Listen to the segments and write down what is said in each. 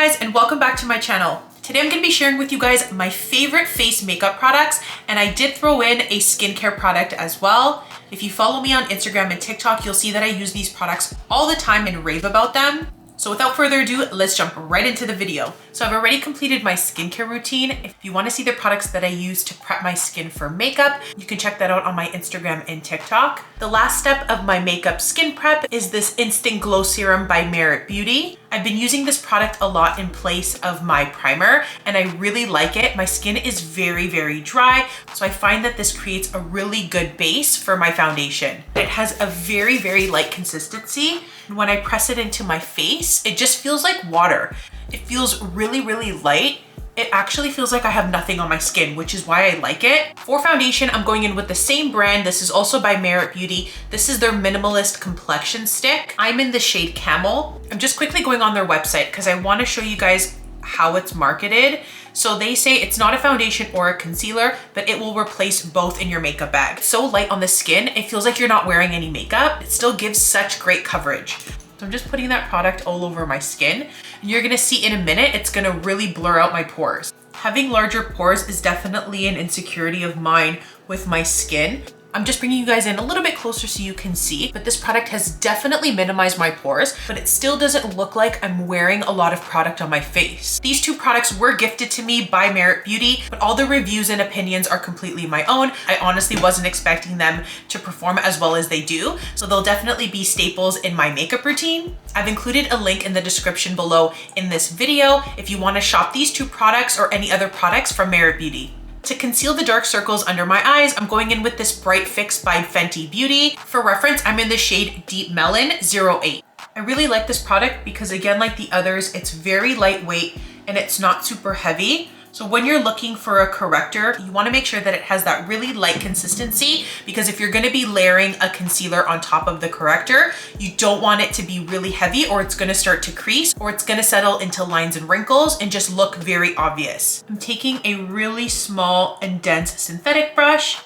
guys, and welcome back to my channel. Today I'm going to be sharing with you guys my favorite face makeup products, and I did throw in a skincare product as well. If you follow me on Instagram and TikTok, you'll see that I use these products all the time and rave about them. So without further ado, let's jump right into the video. So I've already completed my skincare routine. If you want to see the products that I use to prep my skin for makeup, you can check that out on my Instagram and TikTok. The last step of my makeup skin prep is this Instant Glow Serum by Merit Beauty. I've been using this product a lot in place of my primer, and I really like it. My skin is very, very dry, so I find that this creates a really good base for my foundation. It has a very, very light consistency. And when I press it into my face, it just feels like water. It feels really, really light. It actually feels like I have nothing on my skin, which is why I like it. For foundation, I'm going in with the same brand. This is also by Merit Beauty. This is their Minimalist Complexion Stick. I'm in the shade Camel. I'm just quickly going on their website because I want to show you guys how it's marketed. So they say it's not a foundation or a concealer, but it will replace both in your makeup bag. It's so light on the skin, it feels like you're not wearing any makeup. It still gives such great coverage. So I'm just putting that product all over my skin. And you're gonna see in a minute, it's gonna really blur out my pores. Having larger pores is definitely an insecurity of mine with my skin. I'm just bringing you guys in a little bit closer so you can see, but this product has definitely minimized my pores, but it still doesn't look like I'm wearing a lot of product on my face. These two products were gifted to me by Merit Beauty, but all the reviews and opinions are completely my own. I honestly wasn't expecting them to perform as well as they do, so they'll definitely be staples in my makeup routine. I've included a link in the description below in this video if you want to shop these two products or any other products from Merit Beauty. To conceal the dark circles under my eyes, I'm going in with this Bright Fix by Fenty Beauty. For reference, I'm in the shade Deep Melon 08. I really like this product because, again, like the others, it's very lightweight and it's not super heavy. So when you're looking for a corrector, you want to make sure that it has that really light consistency, because if you're going to be layering a concealer on top of the corrector, you don't want it to be really heavy or it's going to start to crease or it's going to settle into lines and wrinkles and just look very obvious. I'm taking a really small and dense synthetic brush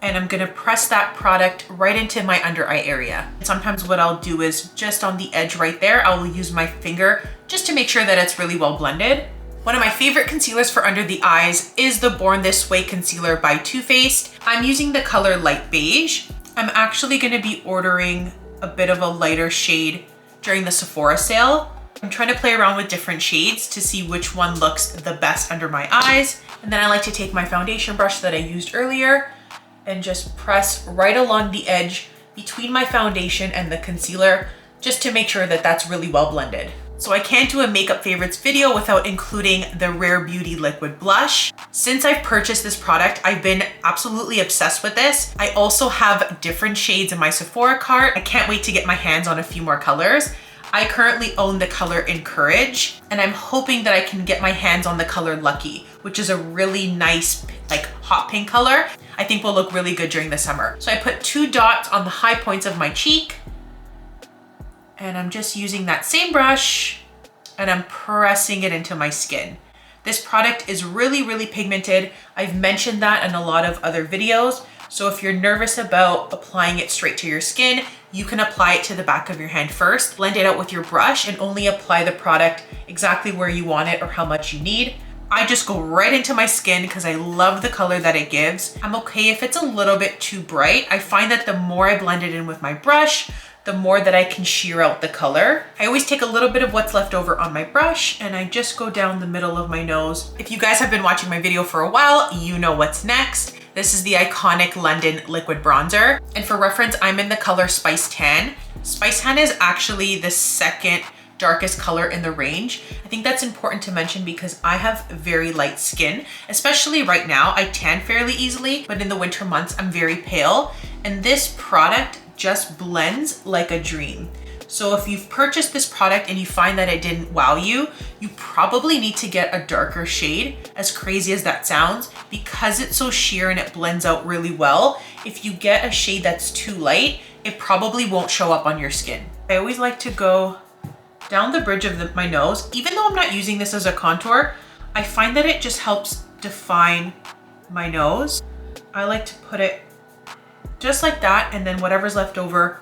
and I'm going to press that product right into my under eye area. Sometimes what I'll do is just on the edge right there, I will use my finger just to make sure that it's really well blended. One of my favorite concealers for under the eyes is the Born This Way concealer by Too Faced. I'm using the color Light Beige. I'm actually going to be ordering a bit of a lighter shade during the Sephora sale. I'm trying to play around with different shades to see which one looks the best under my eyes. And then I like to take my foundation brush that I used earlier and just press right along the edge between my foundation and the concealer just to make sure that that's really well blended. So I can't do a makeup favorites video without including the Rare Beauty Liquid Blush. Since I've purchased this product, I've been absolutely obsessed with this. I also have different shades in my Sephora cart. I can't wait to get my hands on a few more colors. I currently own the color Encourage, and I'm hoping that I can get my hands on the color Lucky, which is a really nice, like hot pink color. I think will look really good during the summer. So I put 2 dots on the high points of my cheek, and I'm just using that same brush and I'm pressing it into my skin. This product is really, really pigmented. I've mentioned that in a lot of other videos. So if you're nervous about applying it straight to your skin, you can apply it to the back of your hand first, blend it out with your brush, and only apply the product exactly where you want it or how much you need. I just go right into my skin because I love the color that it gives. I'm okay if it's a little bit too bright. I find that the more I blend it in with my brush, the more that I can sheer out the color. I always take a little bit of what's left over on my brush and I just go down the middle of my nose. If you guys have been watching my video for a while, you know what's next. This is the iconic London Liquid Bronzer. And for reference, I'm in the color Spice Tan. Spice Tan is actually the second darkest color in the range. I think that's important to mention because I have very light skin, especially right now. I tan fairly easily, but in the winter months, I'm very pale. And this product just blends like a dream. So if you've purchased this product and you find that it didn't wow you, you probably need to get a darker shade, as crazy as that sounds, because it's so sheer and it blends out really well. If you get a shade that's too light, it probably won't show up on your skin. I always like to go down the bridge of my nose. Even though I'm not using this as a contour, I find that it just helps define my nose. I like to put it just like that, and then whatever's left over,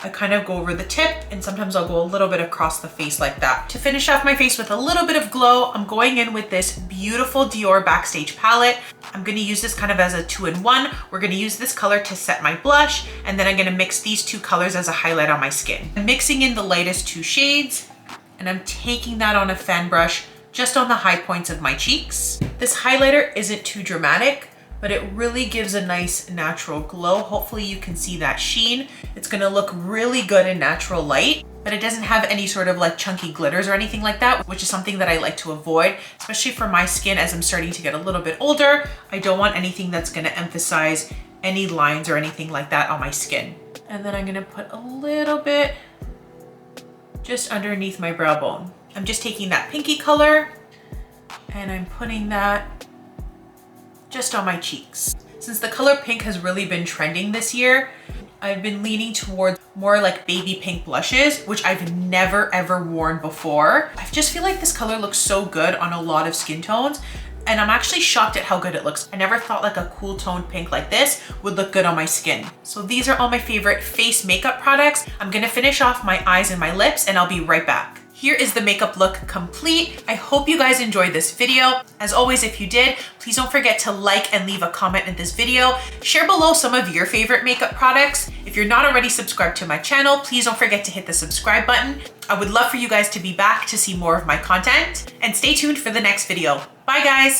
I kind of go over the tip, and sometimes I'll go a little bit across the face like that. To finish off my face with a little bit of glow, I'm going in with this beautiful Dior Backstage palette. I'm gonna use this kind of as a 2-in-1. We're gonna use this color to set my blush, and then I'm gonna mix these two colors as a highlight on my skin. I'm mixing in the lightest 2 shades, and I'm taking that on a fan brush just on the high points of my cheeks. This highlighter isn't too dramatic, but it really gives a nice natural glow. Hopefully you can see that sheen. It's gonna look really good in natural light, but it doesn't have any sort of like chunky glitters or anything like that, which is something that I like to avoid, especially for my skin as I'm starting to get a little bit older. I don't want anything that's gonna emphasize any lines or anything like that on my skin. And then I'm gonna put a little bit just underneath my brow bone. I'm just taking that pinky color and I'm putting that just on my cheeks. Since the color pink has really been trending this year, I've been leaning towards more like baby pink blushes, which I've never ever worn before. I just feel like this color looks so good on a lot of skin tones, and I'm actually shocked at how good it looks. I never thought like a cool toned pink like this would look good on my skin. So these are all my favorite face makeup products. I'm gonna finish off my eyes and my lips, and I'll be right back. Here is the makeup look complete. I hope you guys enjoyed this video. As always, if you did, please don't forget to like and leave a comment in this video. Share below some of your favorite makeup products. If you're not already subscribed to my channel, please don't forget to hit the subscribe button. I would love for you guys to be back to see more of my content, and stay tuned for the next video. Bye guys.